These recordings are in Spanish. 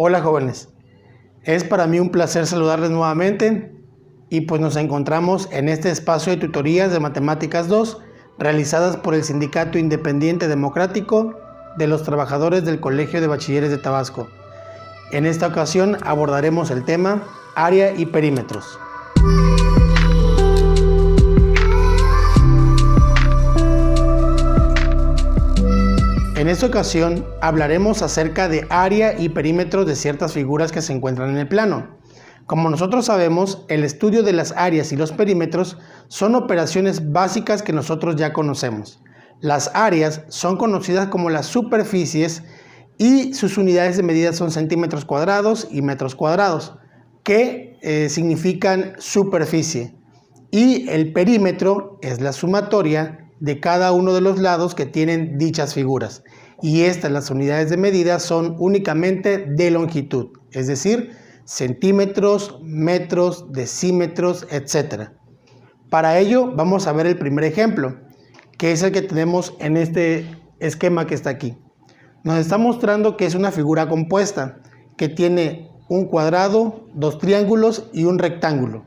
Hola jóvenes, es para mí un placer saludarles nuevamente y pues nos encontramos en este espacio de tutorías de Matemáticas 2 realizadas por el Sindicato Independiente Democrático de los Trabajadores del Colegio de Bachilleres de Tabasco. En esta ocasión abordaremos el tema área y perímetros. En esta ocasión hablaremos acerca de área y perímetros de ciertas figuras que se encuentran en el plano. Como nosotros sabemos, el estudio de las áreas y los perímetros son operaciones básicas que nosotros ya conocemos. Las áreas son conocidas como las superficies y sus unidades de medida son centímetros cuadrados y metros cuadrados, que significan superficie. Y el perímetro es la sumatoria de cada uno de los lados que tienen dichas figuras. Y las unidades de medida son únicamente de longitud, es decir, centímetros, metros, decímetros, etc. Para ello vamos a ver el primer ejemplo, que es el que tenemos en este esquema que está aquí. Nos está mostrando que es una figura compuesta, que tiene un cuadrado, dos triángulos y un rectángulo.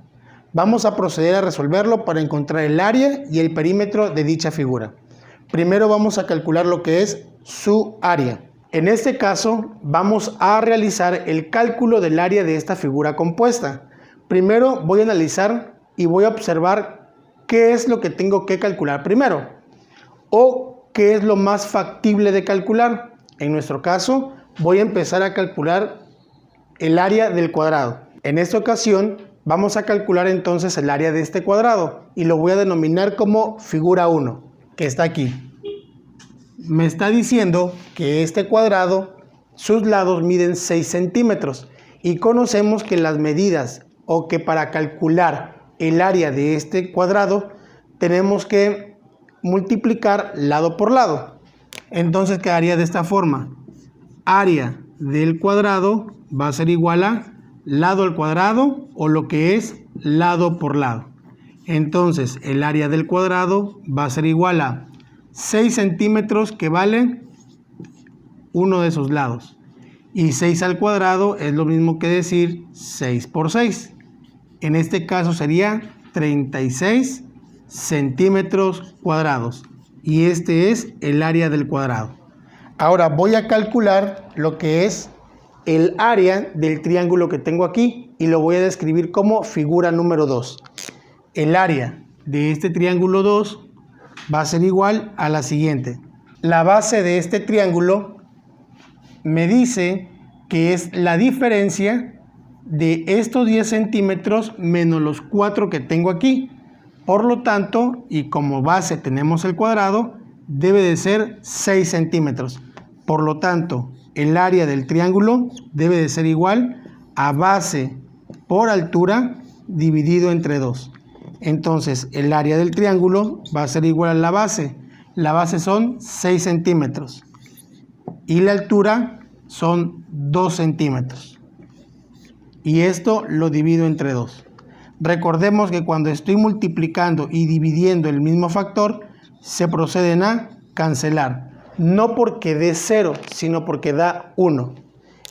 Vamos a proceder a resolverlo para encontrar el área y el perímetro de dicha figura. Primero vamos a calcular lo que es su área. En este caso vamos a realizar el cálculo del área de esta figura compuesta. Primero voy a analizar y voy a observar qué es lo que tengo que calcular primero o qué es lo más factible de calcular. En nuestro caso voy a empezar a calcular el área del cuadrado. En esta ocasión vamos a calcular entonces el área de este cuadrado y lo voy a denominar como figura 1, que está aquí. Me está diciendo que este cuadrado, sus lados miden 6 centímetros y conocemos que las medidas o que para calcular el área de este cuadrado tenemos que multiplicar lado por lado. Entonces quedaría de esta forma: área del cuadrado va a ser igual a lado al cuadrado o lo que es lado por lado. Entonces el área del cuadrado va a ser igual a 6 centímetros, que vale uno de sus lados, y 6 al cuadrado es lo mismo que decir 6 por 6. En este caso sería 36 centímetros cuadrados, y este es el área del cuadrado. Ahora voy a calcular lo que es el área del triángulo que tengo aquí y lo voy a describir como figura número 2. El área de este triángulo 2 va a ser igual a la siguiente. La base de este triángulo me dice que es la diferencia de estos 10 centímetros menos los 4 que tengo aquí. Por lo tanto, y como base tenemos el cuadrado, debe de ser 6 centímetros. Por lo tanto, el área del triángulo debe de ser igual a base por altura dividido entre 2. Entonces, el área del triángulo va a ser igual a la base. La base son 6 centímetros y la altura son 2 centímetros. Y esto lo divido entre 2. Recordemos que cuando estoy multiplicando y dividiendo el mismo factor, se proceden a cancelar. No porque dé 0, sino porque da 1.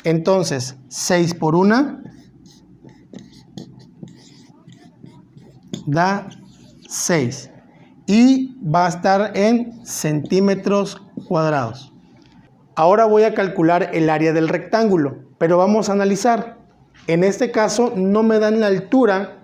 Entonces, 6 por 1 da 6. Y va a estar en centímetros cuadrados. Ahora voy a calcular el área del rectángulo, pero vamos a analizar. En este caso no me dan la altura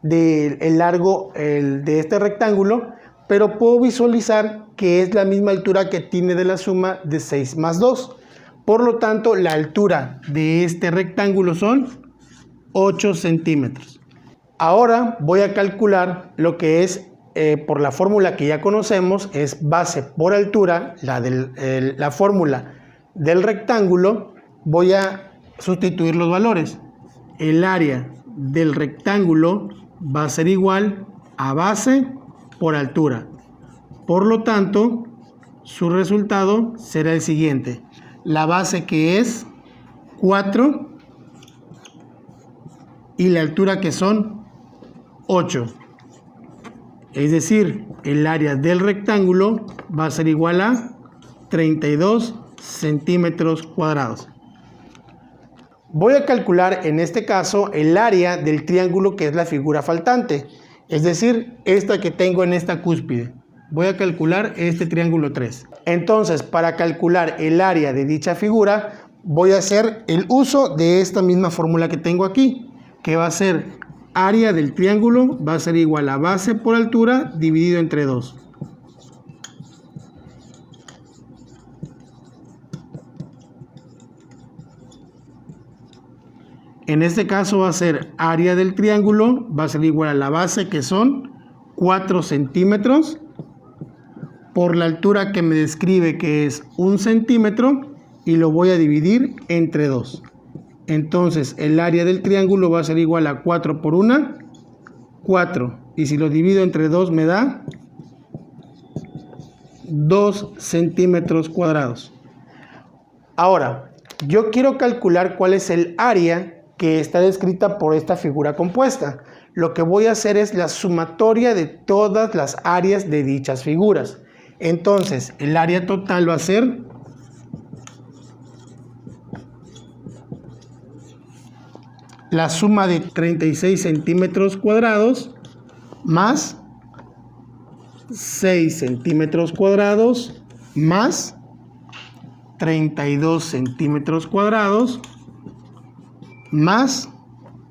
del largo de este rectángulo, pero puedo visualizar que es la misma altura que tiene de la suma de 6 más 2. Por lo tanto, la altura de este rectángulo son 8 centímetros. Ahora voy a calcular lo que es, por la fórmula que ya conocemos, es base por altura, la fórmula del rectángulo. Voy a sustituir los valores. El área del rectángulo va a ser igual a base por altura. Por lo tanto, su resultado será el siguiente. La base, que es 4, y la altura, que son 8. Es decir, el área del rectángulo va a ser igual a 32 centímetros cuadrados. Voy a calcular en este caso el área del triángulo que es la figura faltante, es decir, esta que tengo en esta cúspide. Voy a calcular este triángulo 3. Entonces, para calcular el área de dicha figura, voy a hacer el uso de esta misma fórmula que tengo aquí, que va a ser área del triángulo, va a ser igual a base por altura dividido entre 2. En este caso va a ser área del triángulo, va a ser igual a la base, que son 4 centímetros, por la altura que me describe, que es 1 centímetro, y lo voy a dividir entre 2. Entonces el área del triángulo va a ser igual a 4 por 1, 4. Y si lo divido entre 2 me da 2 centímetros cuadrados. Ahora, yo quiero calcular cuál es el área que está descrita por esta figura compuesta. Lo que voy a hacer es la sumatoria de todas las áreas de dichas figuras. Entonces, el área total va a ser la suma de 36 centímetros cuadrados más 6 centímetros cuadrados más 32 centímetros cuadrados más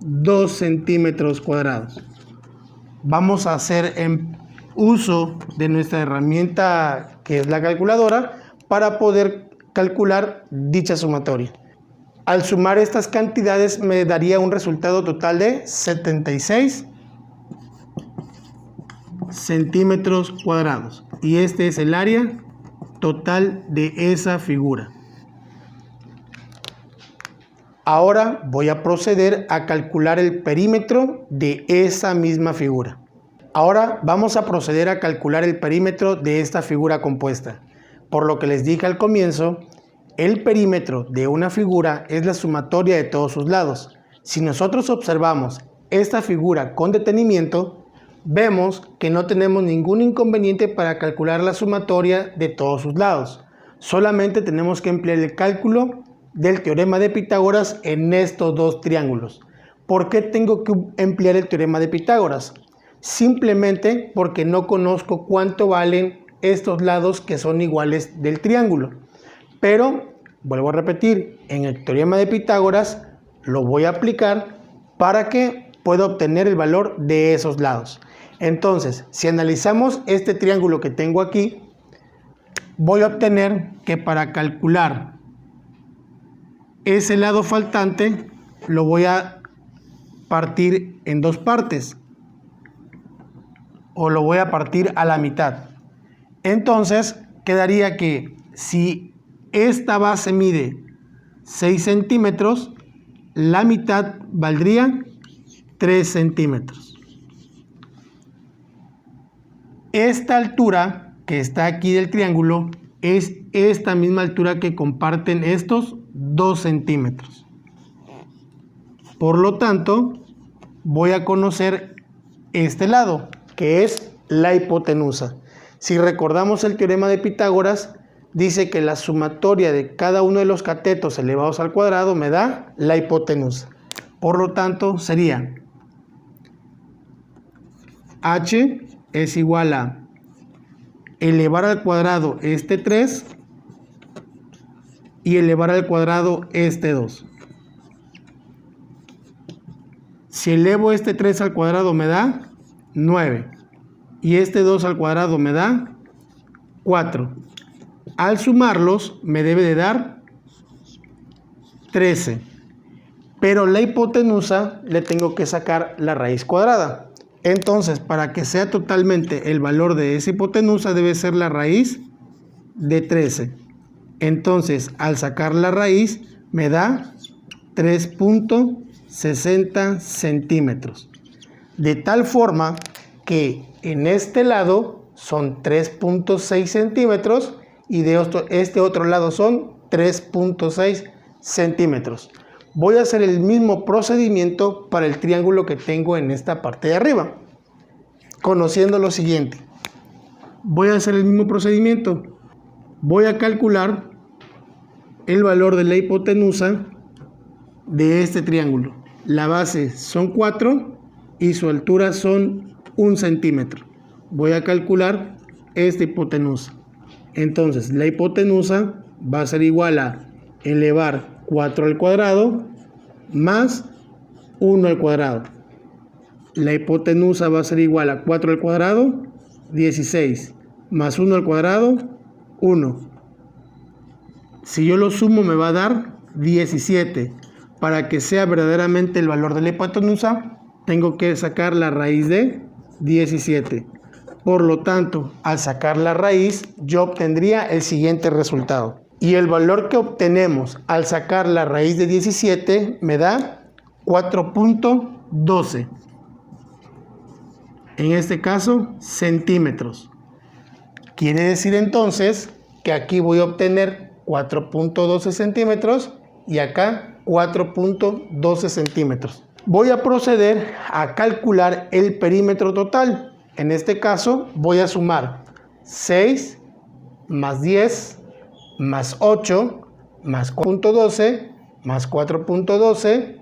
2 centímetros cuadrados. Vamos a hacer uso de nuestra herramienta que es la calculadora para poder calcular dicha sumatoria. Al sumar estas cantidades me daría un resultado total de 76 centímetros cuadrados. Y este es el área total de esa figura. Ahora voy a proceder a calcular el perímetro de esa misma figura. Ahora vamos a proceder a calcular el perímetro de esta figura compuesta. Por lo que les dije al comienzo, el perímetro de una figura es la sumatoria de todos sus lados. Si nosotros observamos esta figura con detenimiento, vemos que no tenemos ningún inconveniente para calcular la sumatoria de todos sus lados. Solamente tenemos que emplear el cálculo del teorema de Pitágoras en estos dos triángulos. ¿Por qué tengo que emplear el teorema de Pitágoras? Simplemente porque no conozco cuánto valen estos lados que son iguales del triángulo. Pero, vuelvo a repetir, en el teorema de Pitágoras lo voy a aplicar para que pueda obtener el valor de esos lados. Entonces, si analizamos este triángulo que tengo aquí, voy a obtener que para calcular ese lado faltante lo voy a partir en dos partes, o lo voy a partir a la mitad. Entonces quedaría que si esta base mide 6 centímetros, la mitad valdría 3 centímetros. Esta altura que está aquí del triángulo es esta misma altura que comparten estos 2 centímetros. Por lo tanto, voy a conocer este lado, que es la hipotenusa. Si recordamos el teorema de Pitágoras, dice que la sumatoria de cada uno de los catetos elevados al cuadrado me da la hipotenusa. Por lo tanto, sería h es igual a elevar al cuadrado este 3 y elevar al cuadrado este 2. Si elevo este 3 al cuadrado me da 9 y este 2 al cuadrado me da 4. Al sumarlos me debe de dar 13. Pero la hipotenusa le tengo que sacar la raíz cuadrada. Entonces, para que sea totalmente el valor de esa hipotenusa debe ser la raíz de 13. Entonces, al sacar la raíz me da 3.60 centímetros. De tal forma que en este lado son 3.6 centímetros y de este otro lado son 3.6 centímetros. Voy a hacer el mismo procedimiento para el triángulo que tengo en esta parte de arriba, conociendo lo siguiente. Voy a hacer el mismo procedimiento. Voy a calcular el valor de la hipotenusa de este triángulo. La base son 4 y su altura son 1 centímetro. Voy a calcular esta hipotenusa. Entonces, la hipotenusa va a ser igual a elevar 4 al cuadrado más 1 al cuadrado. La hipotenusa va a ser igual a 4 al cuadrado, 16, más 1 al cuadrado, 1. Si yo lo sumo me va a dar 17. Para que sea verdaderamente el valor de la hipotenusa, tengo que sacar la raíz de 17. Por lo tanto, al sacar la raíz, yo obtendría el siguiente resultado. Y el valor que obtenemos al sacar la raíz de 17 me da 4.12. En este caso, centímetros. Quiere decir entonces que aquí voy a obtener 4.12 centímetros y acá 4.12 centímetros. Voy a proceder a calcular el perímetro total. En este caso voy a sumar 6 más 10 más 8 más 4.12 más 4.12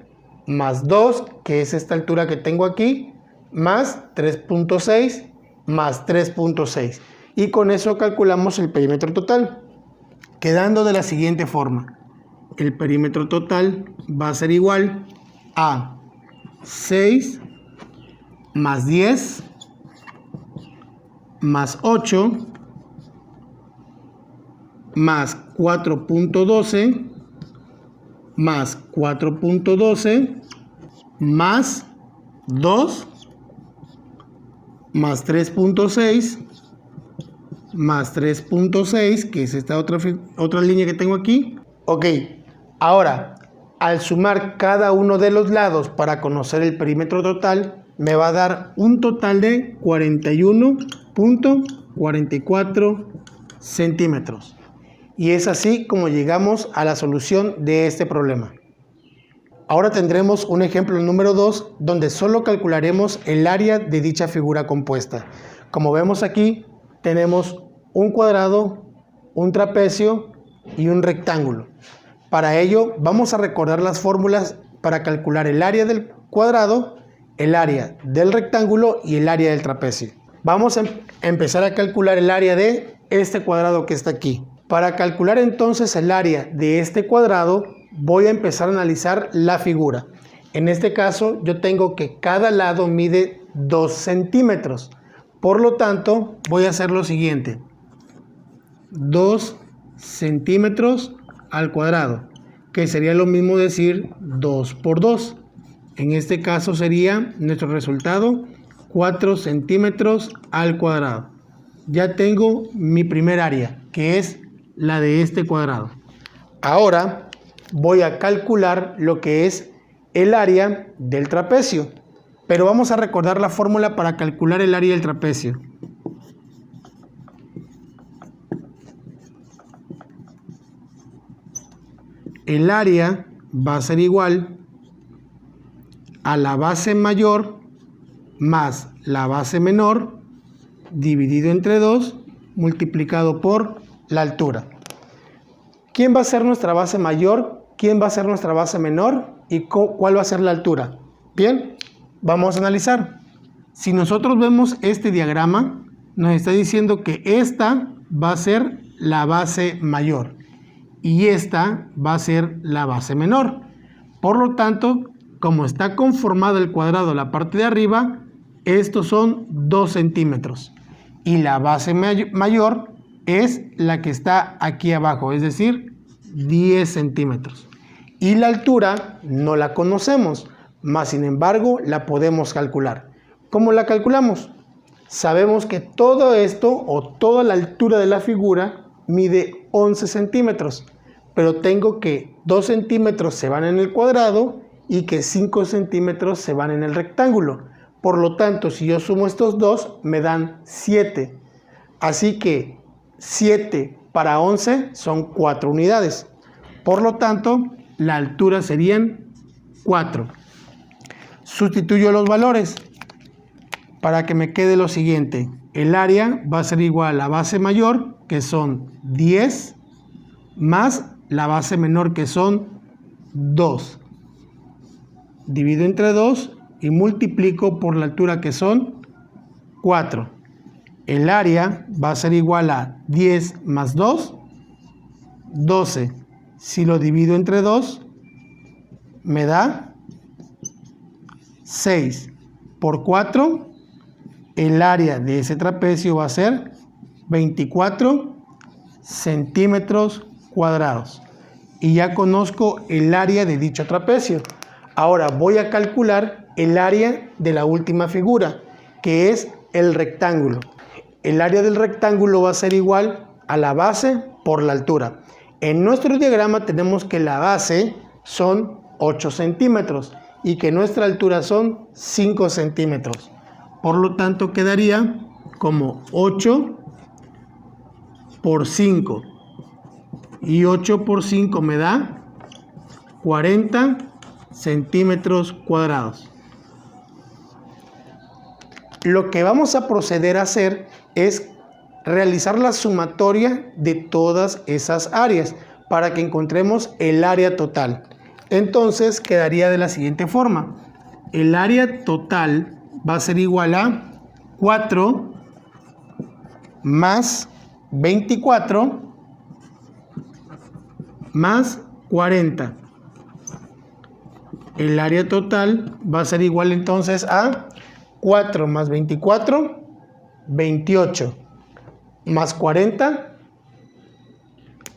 más 2, que es esta altura que tengo aquí, más 3.6 más 3.6. Y con eso calculamos el perímetro total, quedando de la siguiente forma. El perímetro total va a ser igual a 6 más 10 más 8 más 4.12 más 4.12 más 2 más 3.6 más 3.6, que es esta otra línea que tengo aquí. Ok, ahora al sumar cada uno de los lados para conocer el perímetro total, me va a dar un total de 41.44 centímetros. Y es así como llegamos a la solución de este problema. Ahora tendremos un ejemplo número 2, donde solo calcularemos el área de dicha figura compuesta. Como vemos aquí, tenemos un cuadrado, un trapecio y un rectángulo. Para ello, vamos a recordar las fórmulas para calcular el área del cuadrado, el área del rectángulo y el área del trapecio. Vamos a empezar a calcular el área de este cuadrado que está aquí. Para calcular entonces el área de este cuadrado, voy a empezar a analizar la figura. En este caso, yo tengo que cada lado mide 2 centímetros. Por lo tanto, voy a hacer lo siguiente. 2 centímetros al cuadrado, que sería lo mismo decir 2 por 2. En este caso sería nuestro resultado 4 centímetros al cuadrado. Ya tengo mi primer área, que es la de este cuadrado. Ahora voy a calcular lo que es el área del trapecio. Pero vamos a recordar la fórmula para calcular el área del trapecio. El área va a ser igual a la base mayor más la base menor dividido entre 2 multiplicado por la altura. ¿Quién va a ser nuestra base mayor? ¿Quién va a ser nuestra base menor? ¿Y cuál va a ser la altura? Bien, vamos a analizar. Si nosotros vemos este diagrama, nos está diciendo que esta va a ser la base mayor y esta va a ser la base menor. Por lo tanto, como está conformado el cuadrado la parte de arriba, estos son 2 centímetros. Y la base mayor es la que está aquí abajo, es decir, 10 centímetros. Y la altura no la conocemos, mas sin embargo la podemos calcular. ¿Cómo la calculamos? Sabemos que todo esto o toda la altura de la figura mide 11 centímetros. Pero tengo que 2 centímetros se van en el cuadrado y que 5 centímetros se van en el rectángulo. Por lo tanto, si yo sumo estos dos, me dan 7. Así que 7 para 11 son 4 unidades. Por lo tanto, la altura serían 4. Sustituyo los valores para que me quede lo siguiente. El área va a ser igual a la base mayor, que son 10, más la base menor, que son 2. divido entre 2 y multiplico por la altura que son 4. El área va a ser igual a 10 más 2, 12. Si lo divido entre 2, me da 6. Por 4, el área de ese trapecio va a ser 24 centímetros cuadrados. Y ya conozco el área de dicho trapecio. Ahora voy a calcular el área de la última figura, que es el rectángulo. El área del rectángulo va a ser igual a la base por la altura. En nuestro diagrama tenemos que la base son 8 centímetros y que nuestra altura son 5 centímetros. Por lo tanto quedaría como 8 por 5. Y 8 por 5 me da 40 centímetros cuadrados. Lo que vamos a proceder a hacer es realizar la sumatoria de todas esas áreas para que encontremos el área total. Entonces quedaría de la siguiente forma. El área total va a ser igual a 4 más 24 más 40. El área total va a ser igual entonces a 4 más 24, 28, más 40,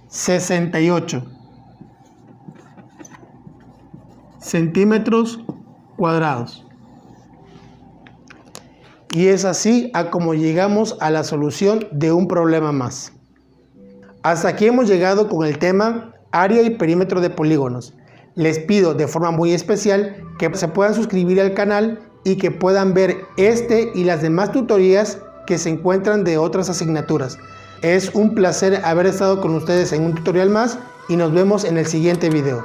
68 centímetros cuadrados. Y es así a como llegamos a la solución de un problema más. Hasta aquí hemos llegado con el tema área y perímetro de polígonos. Les pido de forma muy especial que se puedan suscribir al canal y que puedan ver este y las demás tutorías que se encuentran de otras asignaturas. Es un placer haber estado con ustedes en un tutorial más y nos vemos en el siguiente video.